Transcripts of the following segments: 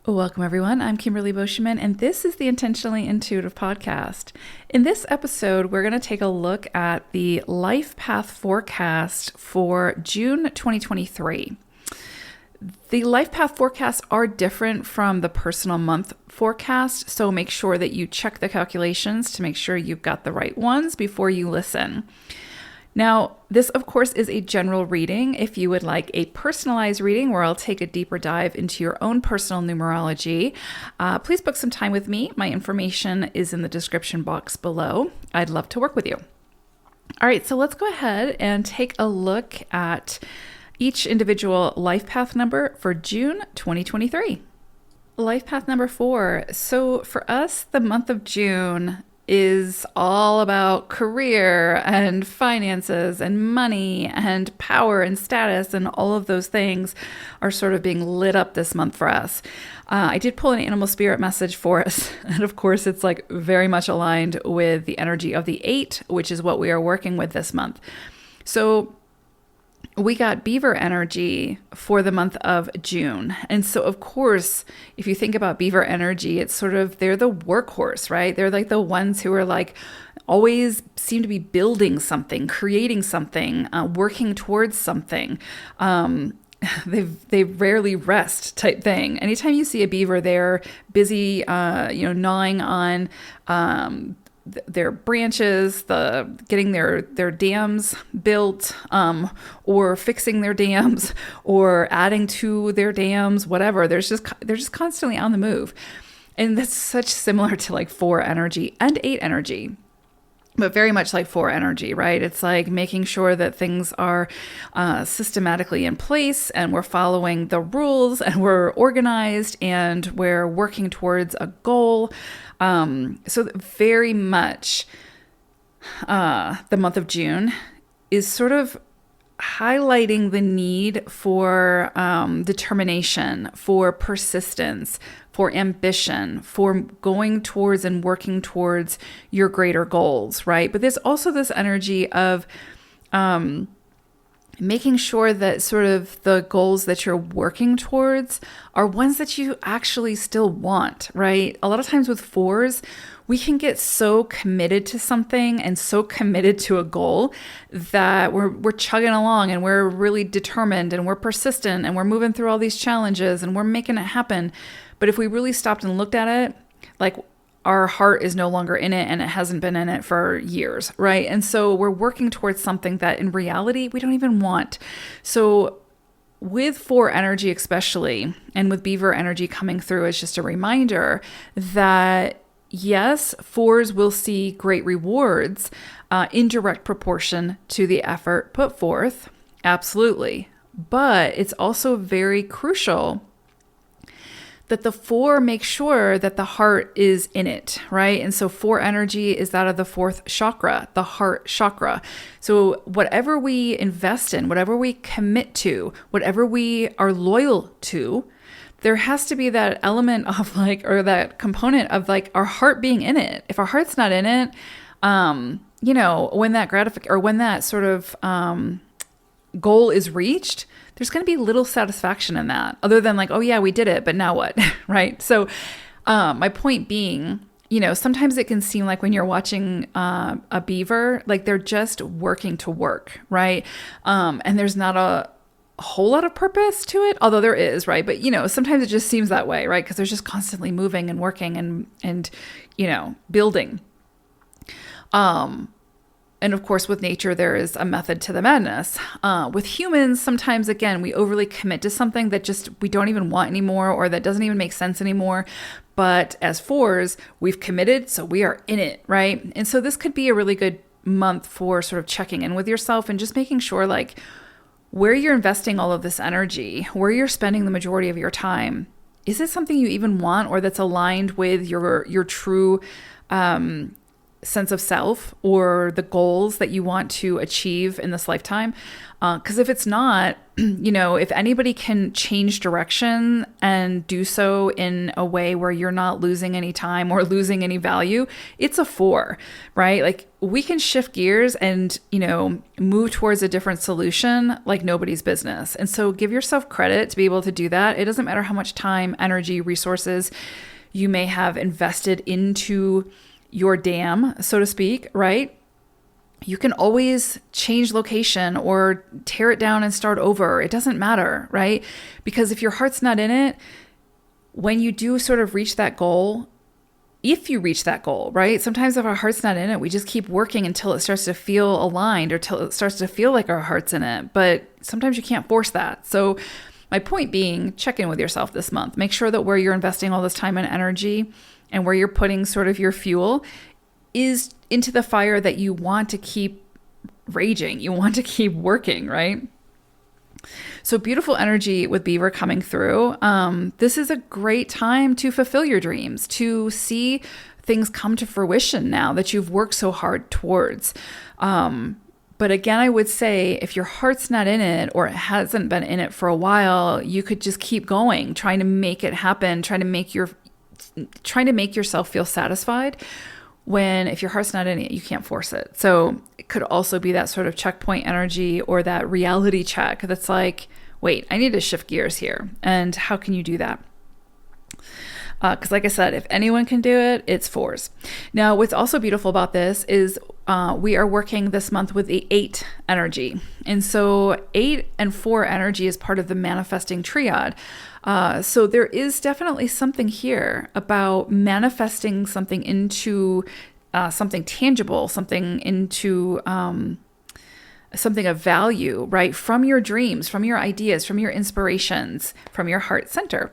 Welcome, everyone. I'm Kimberly Boschman, and this is the Intentionally Intuitive podcast. In this episode, we're going to take a look at the life path forecast for June 2023. The life path forecasts are different from the personal month forecast, so make sure that you check the calculations to make sure you've got the right ones before you listen. Now, this, of course, is a general reading. If you would like a personalized reading where I'll take a deeper dive into your own personal numerology, please book some time with me. My information is in the description box below. I'd love to work with you. All right, so let's go ahead and take a look at each individual life path number for June 2023. Life path number 4. So for us, the month of June is all about career and finances and money and power and status, and all of those things are sort of being lit up this month for us. I did pull an animal spirit message for us, and of course it's like very much aligned with the energy of the 8, which is what we are working with this month. So we got beaver energy for the month of June. And so, of course, if you think about beaver energy, it's sort of, they're the workhorse, right? They're like the ones who are like always seem to be building something, creating something, working towards something. They rarely rest type thing. Anytime you see a beaver, they're busy, gnawing on their branches, getting their dams built, or fixing their dams, or adding to their dams, whatever. They're just constantly on the move, and that's such similar to like 4 energy and 8 energy. But very much like 4 energy, right? It's like making sure that things are systematically in place, and we're following the rules, and we're organized, and we're working towards a goal. So very much the month of June is sort of highlighting the need for determination, for persistence, for ambition, for going towards and working towards your greater goals, right? But there's also this energy of making sure that sort of the goals that you're working towards are ones that you actually still want, right? A lot of times with 4s, we can get so committed to something and so committed to a goal that we're chugging along, and we're really determined, and we're persistent, and we're moving through all these challenges, and we're making it happen. But if we really stopped and looked at it, like, our heart is no longer in it, and it hasn't been in it for years, right? And so we're working towards something that in reality we don't even want. So with 4 energy especially, and with beaver energy coming through, as just a reminder that yes, 4s will see great rewards in direct proportion to the effort put forth. Absolutely. But it's also very crucial that the 4 make sure that the heart is in it, right? And so 4 energy is that of the 4th chakra, the heart chakra. So whatever we invest in, whatever we commit to, whatever we are loyal to, there has to be that element of like, or that component of like our heart being in it. If our heart's not in it, when that sort of goal is reached, there's going to be little satisfaction in that, other than like, oh yeah, we did it, but now what, right? So my point being, sometimes it can seem like when you're watching a beaver, like they're just working to work, right? And there's not a whole lot of purpose to it, although there is, right? But sometimes it just seems that way, right? Because they're just constantly moving and working and building. And of course, with nature, there is a method to the madness. With humans, sometimes, again, we overly commit to something that just we don't even want anymore, or that doesn't even make sense anymore. But as 4s, we've committed, so we are in it, right? And so this could be a really good month for sort of checking in with yourself and just making sure, like, where you're investing all of this energy, where you're spending the majority of your time, is it something you even want, or that's aligned with your true sense of self or the goals that you want to achieve in this lifetime. Because if it's not, if anybody can change direction and do so in a way where you're not losing any time or losing any value, it's a 4, right? Like we can shift gears and, move towards a different solution like nobody's business. And so give yourself credit to be able to do that. It doesn't matter how much time, energy, resources you may have invested into your dam, so to speak, right? You can always change location or tear it down and start over. It doesn't matter, right? Because if your heart's not in it, when you do sort of reach that goal, if you reach that goal, right? Sometimes if our heart's not in it, we just keep working until it starts to feel aligned or till it starts to feel like our heart's in it. But sometimes you can't force that. So my point being, check in with yourself this month. Make sure that where you're investing all this time and energy and where you're putting sort of your fuel is into the fire that you want to keep raging. You want to keep working, right? So beautiful energy with Beaver coming through. This is a great time to fulfill your dreams, to see things come to fruition now that you've worked so hard towards. But again, I would say if your heart's not in it or it hasn't been in it for a while, you could just keep going, trying to make it happen, trying to make yourself feel satisfied. When if your heart's not in it, you can't force it. So it could also be that sort of checkpoint energy or that reality check that's like, wait, I need to shift gears here. And how can you do that? Because like I said, if anyone can do it, it's 4s. Now, what's also beautiful about this is we are working this month with the 8 energy. And so 8 and 4 energy is part of the manifesting triad. So there is definitely something here about manifesting something into something tangible, something into something of value, right? From your dreams, from your ideas, from your inspirations, from your heart center.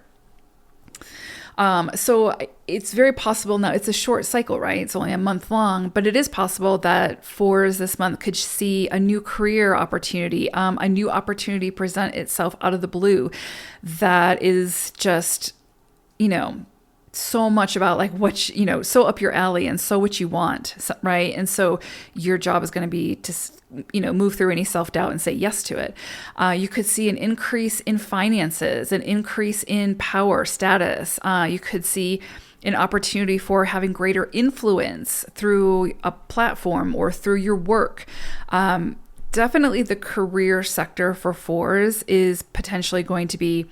So it's very possible now, it's a short cycle, right? It's only a month long, but it is possible that 4s this month could see a new career opportunity, a new opportunity present itself out of the blue that is just, so much about like what, so up your alley and so what you want, right? And so your job is going to be to, move through any self-doubt and say yes to it. You could see an increase in finances, an increase in power, status. You could see an opportunity for having greater influence through a platform or through your work. Definitely the career sector for 4s is potentially going to be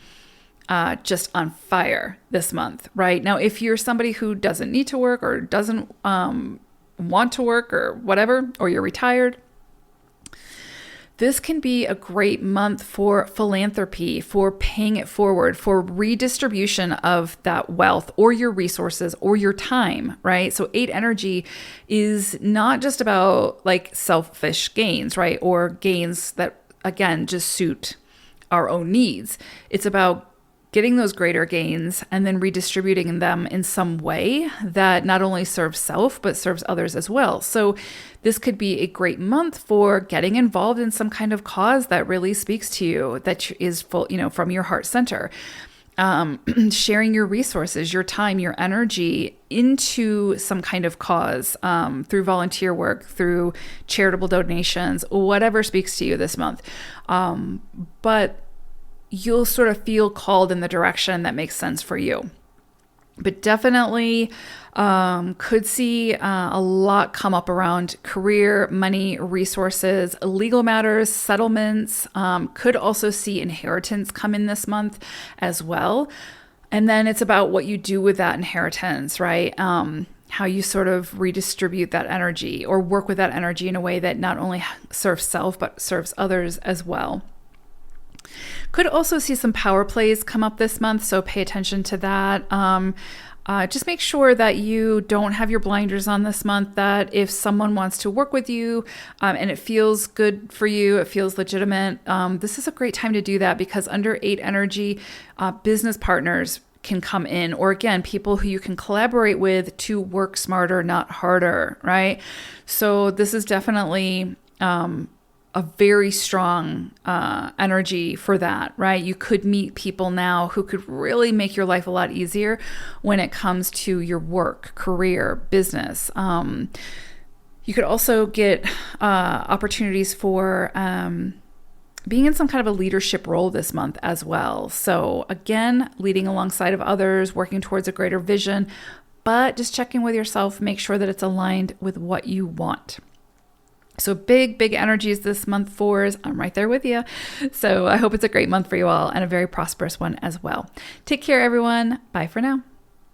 just on fire this month, right? Now, if you're somebody who doesn't need to work or doesn't want to work or whatever, or you're retired, this can be a great month for philanthropy, for paying it forward, for redistribution of that wealth or your resources or your time, right? So 8 energy is not just about like selfish gains, right? Or gains that, again, just suit our own needs. It's about getting those greater gains and then redistributing them in some way that not only serves self, but serves others as well. So this could be a great month for getting involved in some kind of cause that really speaks to you, that is full, from your heart center. Sharing your resources, your time, your energy into some kind of cause, through volunteer work, through charitable donations, whatever speaks to you this month. But you'll sort of feel called in the direction that makes sense for you. But definitely could see a lot come up around career, money, resources, legal matters, settlements. Could also see inheritance come in this month as well. And then it's about what you do with that inheritance, right? How you sort of redistribute that energy or work with that energy in a way that not only serves self, but serves others as well. Could also see some power plays come up this month, so pay attention to that. Just make sure that you don't have your blinders on this month, that if someone wants to work with you and it feels good for you, it feels legitimate, this is a great time to do that, because under 8 energy, business partners can come in, or again, people who you can collaborate with to work smarter, not harder, right? So this is definitely a very strong energy for that, right? You could meet people now who could really make your life a lot easier when it comes to your work, career, business. You could also get opportunities for being in some kind of a leadership role this month as well. So again, leading alongside of others, working towards a greater vision, but just checking with yourself, make sure that it's aligned with what you want. So big energies this month, fours. I'm right there with you. So I hope it's a great month for you all and a very prosperous one as well. Take care, everyone. Bye for now.